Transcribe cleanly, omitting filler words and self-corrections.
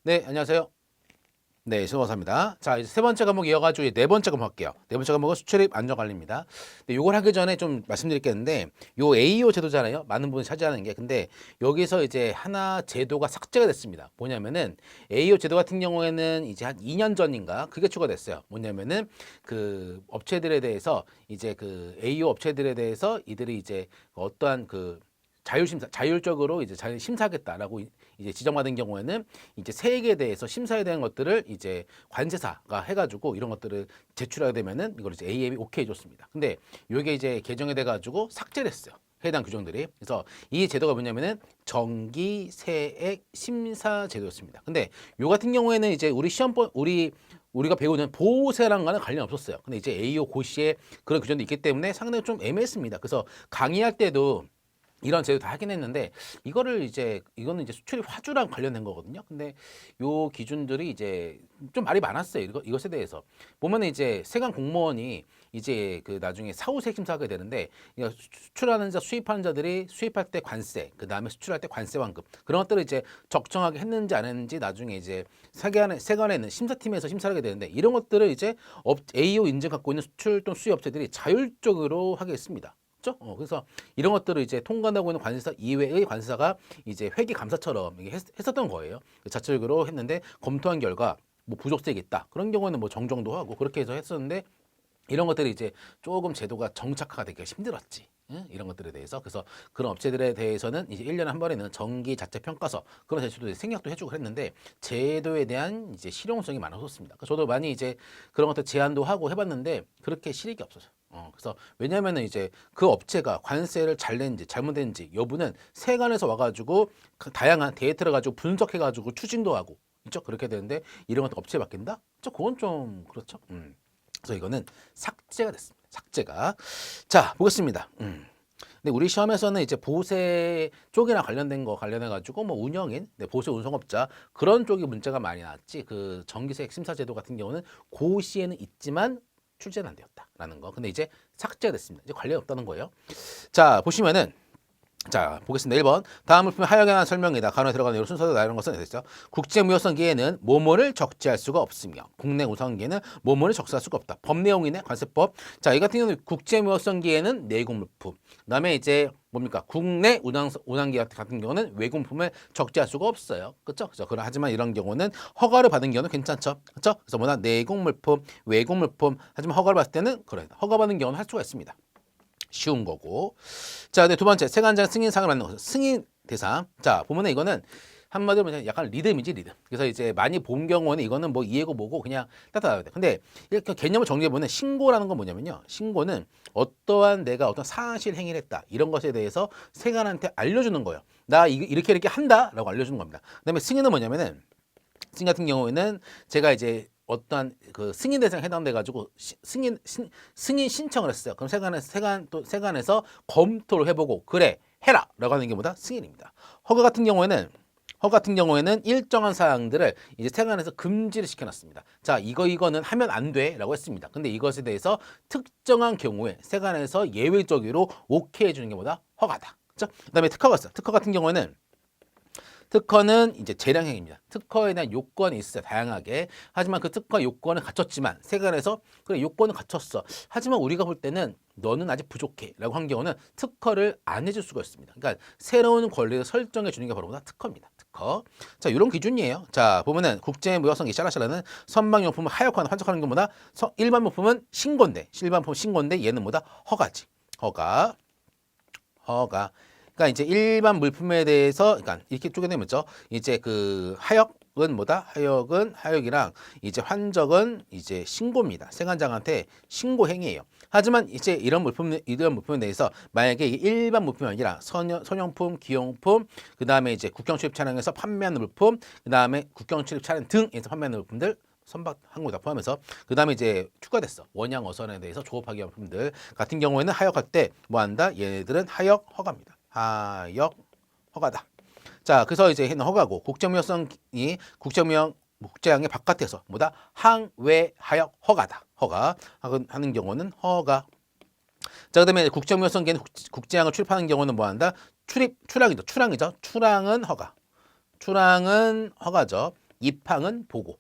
네, 안녕하세요. 네, 수고하셨습니다. 자, 이제 세 번째 과목 이어가지고 이제 네 번째 과목 할게요. 네 번째 과목은 수출입 안전관리입니다. 근데 요걸 하기 전에 좀 말씀드릴 게 있는데, 요 AO 제도잖아요. 많은 분이 차지하는 게. 근데 여기서 이제 하나 제도가 삭제가 됐습니다. 뭐냐면은 AO 제도 같은 경우에는 이제 한 2년 전인가 그게 추가됐어요. 뭐냐면은 그 업체들에 대해서 이제 그 AO 업체들에 대해서 이들이 이제 어떠한 그 자율적으로 이제 잘 심사하겠다라고 이제 지정받은 경우에는 이제 세액에 대해서 심사에 대한 것들을 이제 관세사가 해가지고 이런 것들을 제출하게 되면은 이걸 이제 AM이 오케이 해줬습니다. 근데 이게 이제 개정이 돼가지고 삭제를 했어요. 해당 규정들이. 그래서 이 제도가 뭐냐면은 정기세액 심사 제도였습니다. 근데 요 같은 경우에는 이제 우리 시험번 우리가 배우는 보호세랑과는 관련 없었어요. 근데 이제 AO 고시에 그런 규정도 있기 때문에 상당히 좀 애매했습니다. 그래서 강의할 때도 이런 제도 다 하긴 했는데 이거는 이제 수출입 화주랑 관련된 거거든요. 근데 요 기준들이 이제 좀 말이 많았어요. 이것에 대해서 보면 이제 세관 공무원이 이제 그 나중에 사후세액 심사하게 되는데 수출하는 자 수입하는 자들이 수입할 때 관세 그 다음에 수출할 때 관세 완급 그런 것들을 이제 적정하게 했는지 안 했는지 나중에 이제 세관에 있는 심사팀에서 심사를 하게 되는데 이런 것들을 이제 AO 인증 갖고 있는 수출 또는 수입 업체들이 자율적으로 하게 했습니다. 그래서 이런 것들을 이제 통관하고 있는 관세사 이외의 관세사가 이제 회계감사처럼 이게 했었던 거예요. 자체적으로 했는데 검토한 결과 뭐 부족세가 있다. 그런 경우는 뭐 정정도 하고 그렇게 해서 했었는데 이런 것들이 이제 조금 제도가 정착화가 되기가 힘들었지. 응? 이런 것들에 대해서 그래서 그런 업체들에 대해서는 이제 1년에 한 번에는 정기 자체 평가서 그런 제출도 생략도 해주고 그랬는데 제도에 대한 이제 실용성이 많이 없었습니다. 그래서 저도 많이 이제 그런 것들 제안도 하고 해봤는데 그렇게 실익이 없었어요. 그래서 왜냐면은 이제 그 업체가 관세를 잘 낸지 잘못된지 여부는 세관에서 와가지고 그 다양한 데이터를 가지고 분석해가지고 추진도 하고 있죠. 그렇게 되는데 이런 것도 업체에 맡긴다? 그건 좀 그렇죠. 그래서 이거는 삭제가 됐습니다. 삭제가. 자, 보겠습니다. 근데 우리 시험에서는 이제 보세 쪽이나 관련된 거 관련해 가지고 뭐 운영인, 보세 운송업자 그런 쪽이 문제가 많이 나왔지. 그 정기세액 심사제도 같은 경우는 고시에는 있지만 출제는 안 되었다라는 거. 근데 이제 삭제가 됐습니다. 이제 관련이 없다는 거예요. 자, 보시면은 자, 보겠습니다. 1번. 다음 물품의 하역에 관한 설명이다. 간호에 들어가는 여러 순서도 나열한 것은 됐죠. 국제무역성기에는 뭐뭐를 적재할 수가 없으며 국내 우선기에는 뭐뭐를 적재할 수가 없다. 법 내용이네. 관세법. 자, 이 같은 경우는 국제무역성기에는 내국물품. 그다음에 이제 뭡니까? 국내 운항기 같은 경우는 외국물품을 적재할 수가 없어요. 그렇죠? 그렇죠. 하지만 이런 경우는 허가를 받은 경우는 괜찮죠. 그렇죠? 그래서 뭐나 내국물품, 외국물품 하지만 허가를 받을 때는 그래. 허가받은 경우는 할 수가 있습니다. 쉬운 거고. 자, 네, 두 번째 세관장 승인상을 받는 것은 승인 대상. 자, 보면은 이거는 한마디로 그냥 약간 리듬이지 리듬. 그래서 이제 많이 본 경우는 이거는 뭐 이해고 뭐고 그냥 따라야 돼. 근데 이렇게 개념을 정리해 보면 신고라는 건 뭐냐면요. 신고는 어떠한 내가 어떤 사실 행위를 했다 이런 것에 대해서 세관한테 알려주는 거예요. 나 이렇게 한다라고 알려주는 겁니다. 그다음에 승인은 뭐냐면은 승인 같은 경우에는 제가 이제 어떠한 그 승인 대상에 해당돼 가지고 승인 신청을 했어요. 그럼 세관에서 검토를 해보고 그래 해라라고 하는 게 뭐다 승인입니다. 허가 같은 경우에는 일정한 사항들을 이제 세관에서 금지를 시켜놨습니다. 자, 이거는 하면 안 돼라고 했습니다. 근데 이것에 대해서 특정한 경우에 세관에서 예외적으로 오케이 해주는 게 뭐다 허가다. 그렇죠? 그다음에 특허가 있어. 특허는 이제 재량행위입니다. 특허에 대한 요건이 있어요. 다양하게. 하지만 그 특허 요건을 갖췄지만 세관에서 그래 요건을 갖췄어. 하지만 우리가 볼 때는 너는 아직 부족해 라고 한 경우는 특허를 안 해줄 수가 있습니다. 그러니까 새로운 권리를 설정해 주는 게 바로 특허입니다. 특허. 자, 이런 기준이에요. 자, 보면은 국제무역성 샤라샤라는 선박용품을 하역하는 환적하는 것보다 일반 물품은 신고인데 얘는 뭐다 허가지. 허가. 그러니까 이제 일반 물품에 대해서 그러니까 이렇게 쪼개내면 죠 이제 그 하역은 뭐다? 하역이랑 이제 환적은 이제 신고입니다. 세관장한테 신고 행위예요. 하지만 이제 이런 물품에 대해서 만약에 이게 일반 물품이 아니라 선용품, 기용품, 그다음에 이제 국경 출입 차량에서 판매하는 물품, 그다음에 국경 출입 차량 등에서 판매하는 물품들 선박 항공 다 포함해서 그다음에 이제 추가됐어. 원양 어선에 대해서 조업하기 위한 물품들 같은 경우에는 하역할 때 뭐 한다? 얘네들은 하역 허가입니다. 하역 허가다. 자, 그래서 이제 허가고 국제무역성이 국제항의 바깥에서 뭐다? 항외 하역 허가다. 허가 하는 경우는 허가. 자, 그다음에 국제무역성계는 국제항을 출입하는 경우는 뭐 한다? 출항이죠. 출항은 허가. 출항은 허가죠. 입항은 보고.